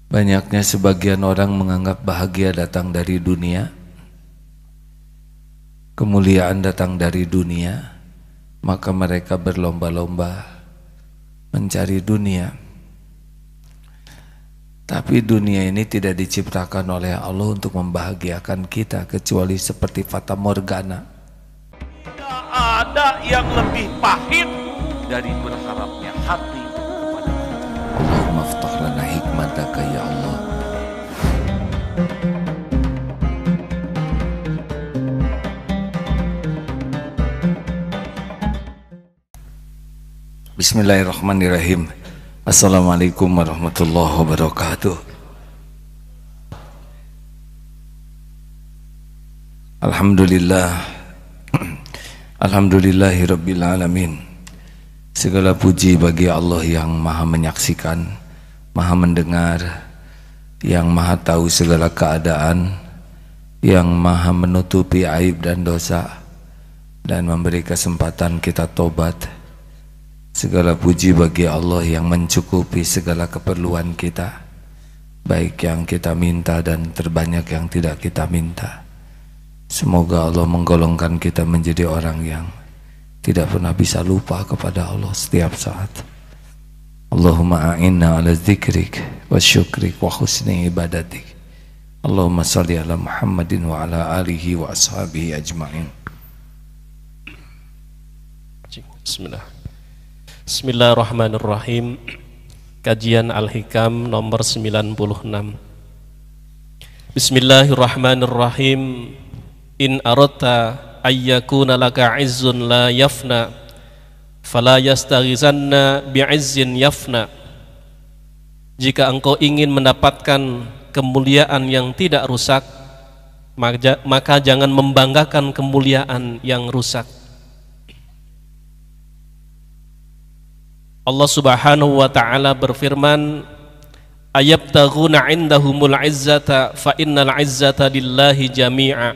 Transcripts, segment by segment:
Banyaknya sebagian orang menganggap bahagia datang dari dunia, kemuliaan datang dari dunia, maka mereka berlomba-lomba mencari dunia. Tapi dunia ini tidak diciptakan oleh Allah untuk membahagiakan kita, kecuali seperti fata morgana. Tidak ada yang lebih pahit dari berharapnya hati kepada Allah. Allahumma aftah lana hikmataka ya Allah. Bismillahirrahmanirrahim. Assalamualaikum warahmatullahi wabarakatuh. Alhamdulillahirabbil alamin. Segala puji bagi Allah yang maha menyaksikan, maha mendengar, yang maha tahu segala keadaan, yang maha menutupi aib dan dosa, dan memberi kesempatan kita tobat. Segala puji bagi Allah yang mencukupi segala keperluan kita, baik yang kita minta dan terbanyak yang tidak kita minta. Semoga Allah menggolongkan kita menjadi orang yang tidak pernah bisa lupa kepada Allah setiap saat. Allahumma a'inna ala dzikrik wa syukrik wa husni ibadatik. Allahumma salli ala Muhammadin wa ala alihi wa ashabihi ajma'in. Bismillahirrahmanirrahim. Kajian Al-Hikam nomor 96. Bismillahirrahmanirrahim. In aradta ayyakuna laka izzun la yafna fala yastaghizanna bi'izzin yafna. Jika engkau ingin mendapatkan kemuliaan yang tidak rusak, maka jangan membanggakan kemuliaan yang rusak. Allah Subhanahu wa ta'ala berfirman, ayabtaghuna indahumul izzata fa innal izzata lillahi jami'a.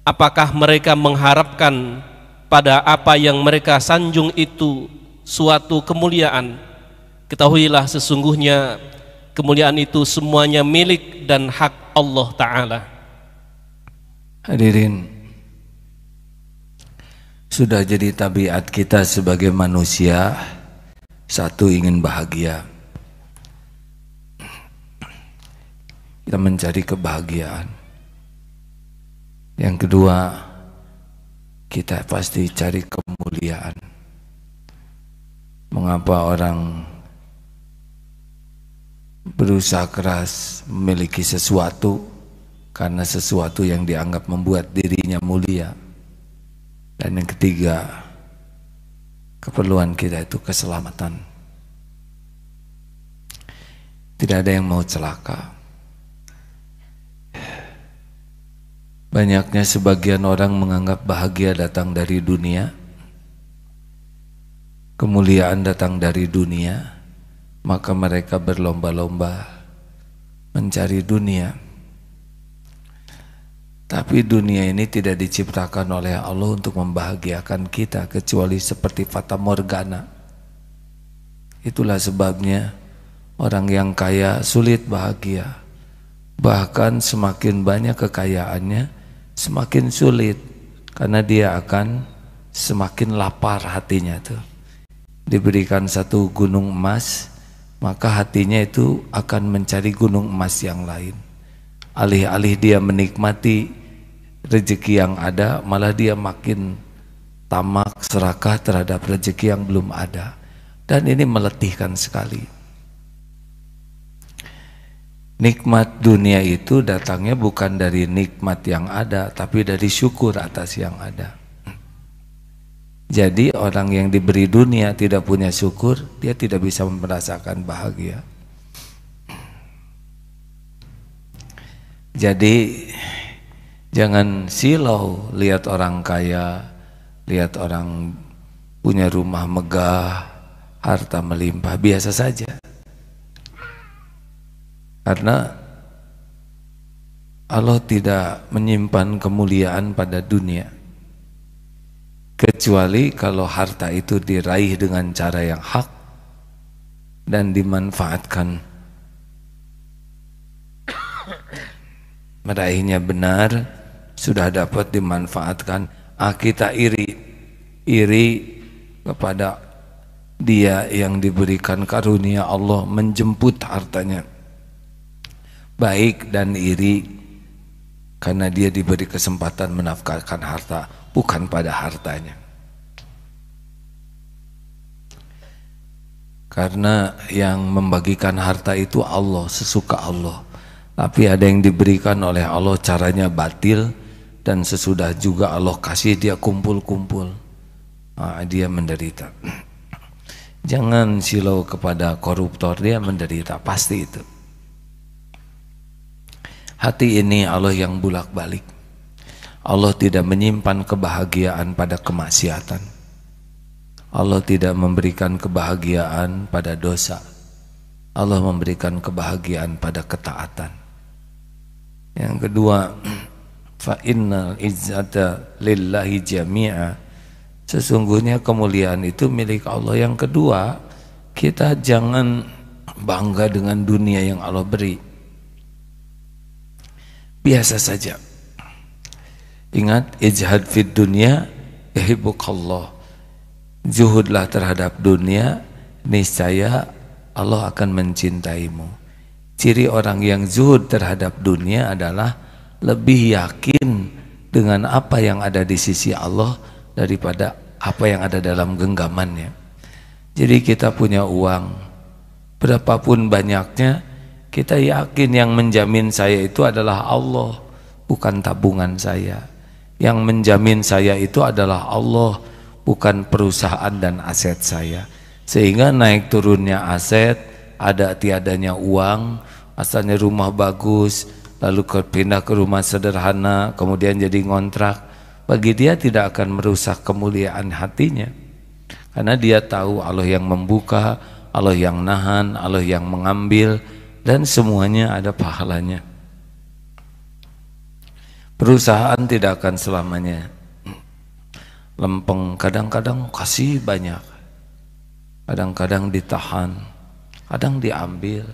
Apakah mereka mengharapkan pada apa yang mereka sanjung itu suatu kemuliaan? Ketahuilah sesungguhnya kemuliaan itu semuanya milik dan hak Allah Ta'ala. Hadirin, sudah jadi tabiat kita sebagai manusia, satu, ingin bahagia. Kita mencari kebahagiaan. Yang kedua, kita pasti cari kemuliaan. Mengapa orang berusaha keras memiliki sesuatu? Karena sesuatu yang dianggap membuat dirinya mulia. Dan yang ketiga, keperluan kita itu keselamatan. Tidak ada yang mau celaka. Banyaknya sebagian orang menganggap bahagia datang dari dunia, kemuliaan datang dari dunia, maka mereka berlomba-lomba mencari dunia. Tapi dunia ini tidak diciptakan oleh Allah untuk membahagiakan kita, kecuali seperti fata morgana. Itulah sebabnya orang yang kaya sulit bahagia. Bahkan semakin banyak kekayaannya, semakin sulit, karena dia akan semakin lapar hatinya tuh. Diberikan satu gunung emas, maka hatinya itu akan mencari gunung emas yang lain. Alih-alih dia menikmati rezeki yang ada, malah dia makin tamak, serakah terhadap rezeki yang belum ada. Dan ini meletihkan sekali. Nikmat dunia itu datangnya bukan dari nikmat yang ada, tapi dari syukur atas yang ada. Jadi orang yang diberi dunia tidak punya syukur, dia tidak bisa merasakan bahagia. Jadi jangan silau lihat orang kaya, lihat orang punya rumah megah, harta melimpah, biasa saja. Karena Allah tidak menyimpan kemuliaan pada dunia, kecuali kalau harta itu diraih dengan cara yang hak dan dimanfaatkan meraihnya benar, sudah dapat dimanfaatkan. Kita iri kepada dia yang diberikan karunia Allah menjemput hartanya. Baik dan iri karena dia diberi kesempatan menafkahkan harta, bukan pada hartanya. Karena yang membagikan harta itu Allah, sesuka Allah. Tapi ada yang diberikan oleh Allah caranya batil, dan sesudah juga Allah kasih dia kumpul-kumpul, dia menderita. Jangan silau kepada koruptor, dia menderita, pasti itu. Hati ini Allah yang bulak-balik. Allah tidak menyimpan kebahagiaan pada kemaksiatan. Allah tidak memberikan kebahagiaan pada dosa. Allah memberikan kebahagiaan pada ketaatan. Yang kedua, fa innal izzata lillahi jami'a. Sesungguhnya kemuliaan itu milik Allah. Yang kedua, kita jangan bangga dengan dunia yang Allah beri. Biasa saja. Ingat, ijhad fid dunya yuhibbukallah. Zuhudlah terhadap dunia, niscaya Allah akan mencintaimu. Ciri orang yang zuhud terhadap dunia adalah lebih yakin dengan apa yang ada di sisi Allah daripada apa yang ada dalam genggamannya. Jadi kita punya uang berapapun banyaknya, kita yakin yang menjamin saya itu adalah Allah, bukan tabungan saya. Yang menjamin saya itu adalah Allah, bukan perusahaan dan aset saya. Sehingga naik turunnya aset, ada tiadanya uang, asalnya rumah bagus, lalu pindah ke rumah sederhana, kemudian jadi ngontrak, bagi dia tidak akan merusak kemuliaan hatinya. Karena dia tahu Allah yang membuka, Allah yang nahan, Allah yang mengambil, dan semuanya ada pahalanya. Perusahaan tidak akan selamanya lempeng, kadang-kadang kasih banyak, kadang-kadang ditahan, kadang diambil.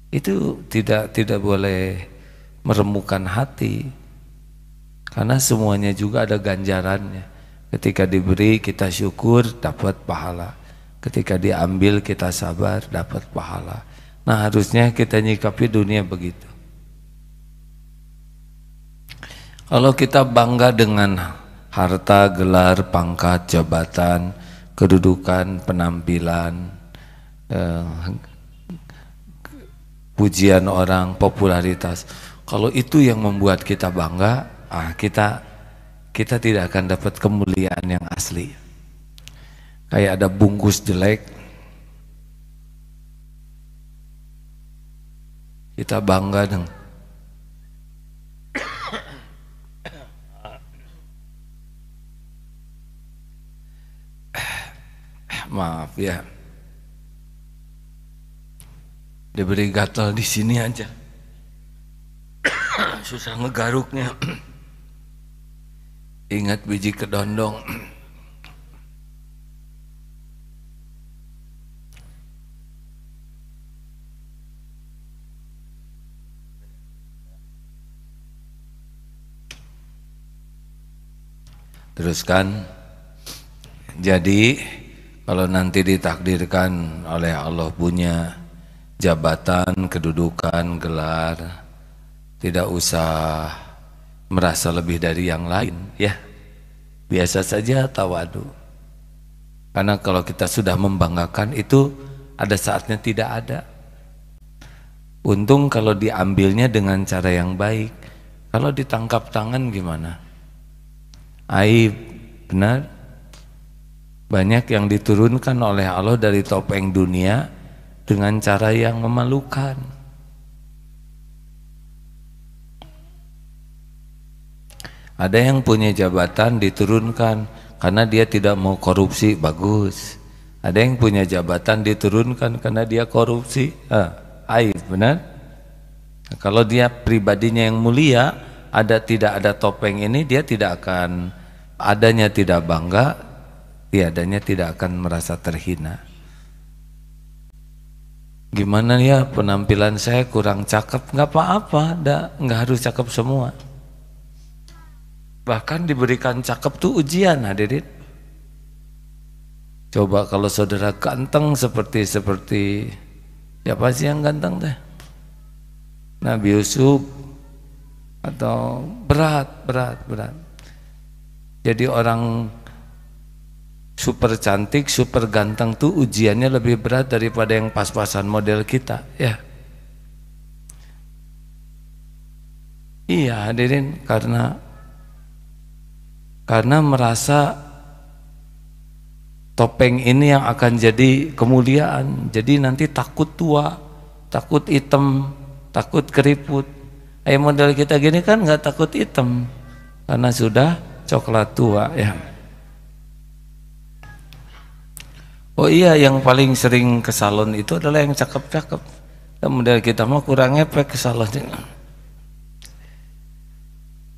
Itu tidak boleh meremukkan hati, karena semuanya juga ada ganjarannya. Ketika diberi kita syukur, dapat pahala. Ketika diambil kita sabar, dapat pahala. Nah, harusnya kita nyikapi dunia begitu. Kalau kita bangga dengan harta, gelar, pangkat, jabatan, kedudukan, penampilan, pujian orang, popularitas, kalau itu yang membuat kita bangga, kita tidak akan dapat kemuliaan yang asli. Kayak ada bungkus jelek, kita bangga dengan maaf ya, diberi gatal di sini aja, susah ngegaruknya. Ingat biji kedondong. Teruskan. Jadi kalau nanti ditakdirkan oleh Allah punya jabatan, kedudukan, gelar, tidak usah merasa lebih dari yang lain, ya. Biasa saja tawadu. Karena kalau kita sudah membanggakan itu ada saatnya tidak ada. Untung kalau diambilnya dengan cara yang baik. Kalau ditangkap tangan gimana? Aib, benar? Banyak yang diturunkan oleh Allah dari topeng dunia dengan cara yang memalukan. Ada yang punya jabatan diturunkan karena dia tidak mau korupsi, bagus. Ada yang punya jabatan diturunkan karena dia korupsi, aib, benar? Nah, kalau dia pribadinya yang mulia, tidak ada topeng ini, dia tidak akan, adanya tidak bangga, tiadanya tidak akan merasa terhina. Gimana ya penampilan saya kurang cakep, nggak apa-apa, nggak harus cakep semua. Bahkan diberikan cakep tuh ujian, hadirin. Coba kalau saudara ganteng seperti siapa sih yang ganteng teh? Nabi Yusuf, atau berat. Jadi orang super cantik, super ganteng tuh ujiannya lebih berat daripada yang pas-pasan model kita, ya. Iya hadirin, karena merasa topeng ini yang akan jadi kemuliaan. Jadi nanti takut tua, takut hitam, takut keriput. Model kita gini kan nggak takut hitam karena sudah coklat tua, ya. Oh iya, yang paling sering ke salon itu adalah yang cakep-cakep. Dan model kita mah kurang ngepek ke salonnya.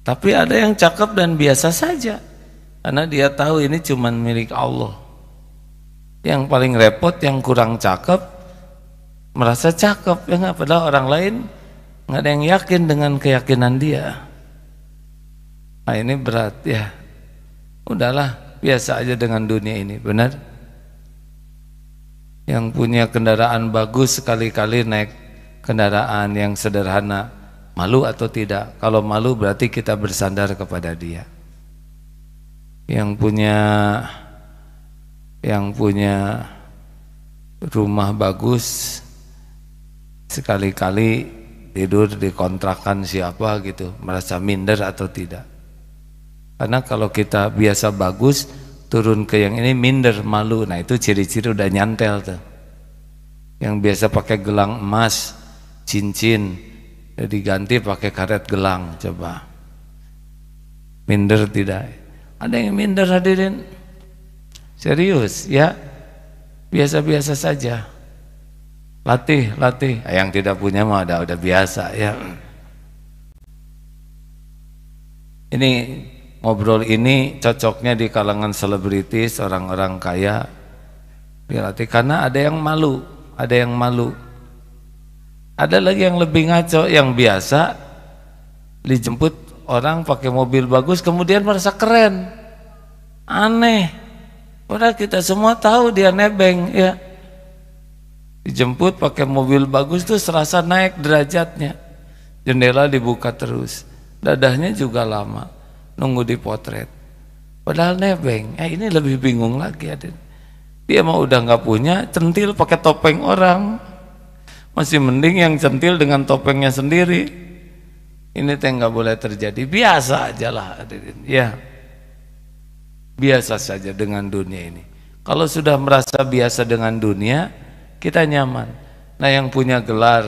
Tapi ada yang cakep dan biasa saja, karena dia tahu ini cuman milik Allah. Yang paling repot yang kurang cakep merasa cakep, ya nggak, padahal orang lain nggak ada yang yakin dengan keyakinan dia. Nah ini berat, ya. Udahlah, biasa aja dengan dunia ini, benar. Yang punya kendaraan bagus sekali-kali naik kendaraan yang sederhana, malu atau tidak? Kalau malu berarti kita bersandar kepada dia. Yang punya rumah bagus sekali-kali tidur di kontrakan siapa gitu, merasa minder atau tidak? Karena kalau kita biasa bagus turun ke yang ini minder, malu. Nah itu ciri-ciri udah nyantel tuh. Yang biasa pakai gelang emas, cincin, diganti pakai karet gelang, coba minder tidak? Ada yang minder hadirin? Serius ya, biasa-biasa saja. Latih. Yang tidak punya mah udah biasa, ya. Ini ngobrol ini cocoknya di kalangan selebritis, orang-orang kaya dilatih, karena ada yang malu. Ada lagi yang lebih ngaco, yang biasa dijemput orang pakai mobil bagus kemudian merasa keren, aneh. Padahal kita semua tahu dia nebeng, ya. Dijemput pakai mobil bagus tuh serasa naik derajatnya. Jendela dibuka terus, dadahnya juga lama, nunggu dipotret. Padahal nebeng. Ini lebih bingung lagi, adin. Dia mau udah nggak punya, centil pakai topeng orang. Masih mending yang centil dengan topengnya sendiri. Ini teh nggak boleh terjadi. Biasa aja lah, adin. Ya. Biasa saja dengan dunia ini. Kalau sudah merasa biasa dengan dunia, kita nyaman. Nah yang punya gelar,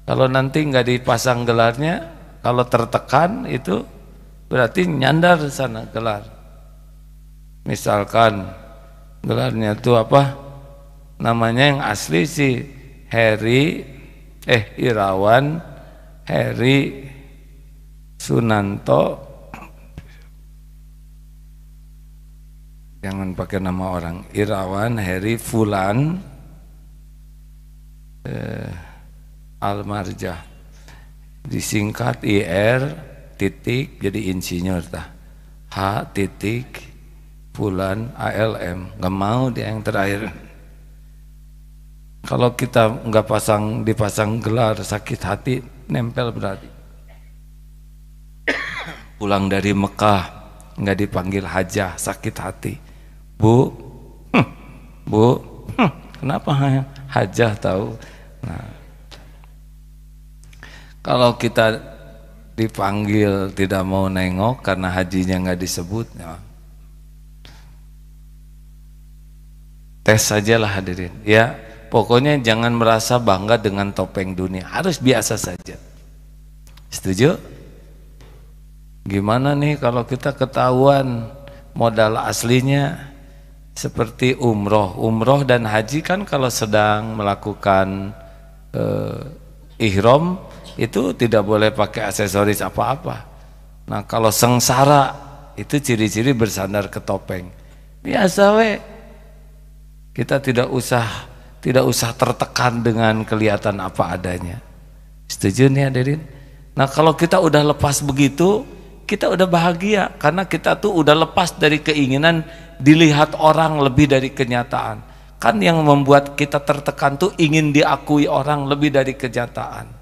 kalau nanti nggak dipasang gelarnya, kalau tertekan itu berarti nyandar sana gelar. Misalkan gelarnya itu apa? Namanya yang asli sih Irawan Heri Sunanto. Jangan pakai nama orang. Irawan Heri Fulan Almarjah, disingkat IR titik jadi insinyur tah. H titik Fulan ALM. Nggak mau dia yang terakhir. Kalau kita nggak dipasang gelar, sakit hati, nempel berarti. Pulang dari Mekah nggak dipanggil hajah, sakit hati. Bu, kenapa hajah tahu? Nah, kalau kita dipanggil tidak mau nengok karena hajinya nggak disebut, ya. Tes sajalah hadirin, ya. Pokoknya jangan merasa bangga dengan topeng dunia, harus biasa saja. Setuju? Gimana nih kalau kita ketahuan modal aslinya seperti umroh dan haji? Kan kalau sedang melakukan ihram itu tidak boleh pakai aksesoris apa-apa. Nah kalau sengsara itu ciri-ciri bersandar ke topeng. Biasa we, kita tidak usah tidak usah tertekan dengan kelihatan apa adanya. Setuju nih hadirin? Nah kalau kita udah lepas begitu, kita udah bahagia karena kita tuh udah lepas dari keinginan dilihat orang lebih dari kenyataan. Kan yang membuat kita tertekan tuh ingin diakui orang lebih dari kenyataan.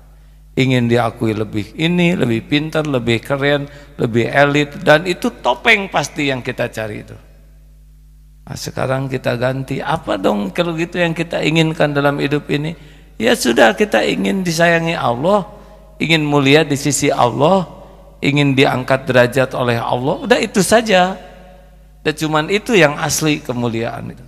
Ingin diakui lebih ini, lebih pintar, lebih keren, lebih elit, dan itu topeng pasti yang kita cari itu. Nah, sekarang kita ganti, apa dong kalau gitu yang kita inginkan dalam hidup ini? Ya sudah, kita ingin disayangi Allah, ingin mulia di sisi Allah, ingin diangkat derajat oleh Allah, udah itu saja. Dan cuman itu yang asli kemuliaan itu.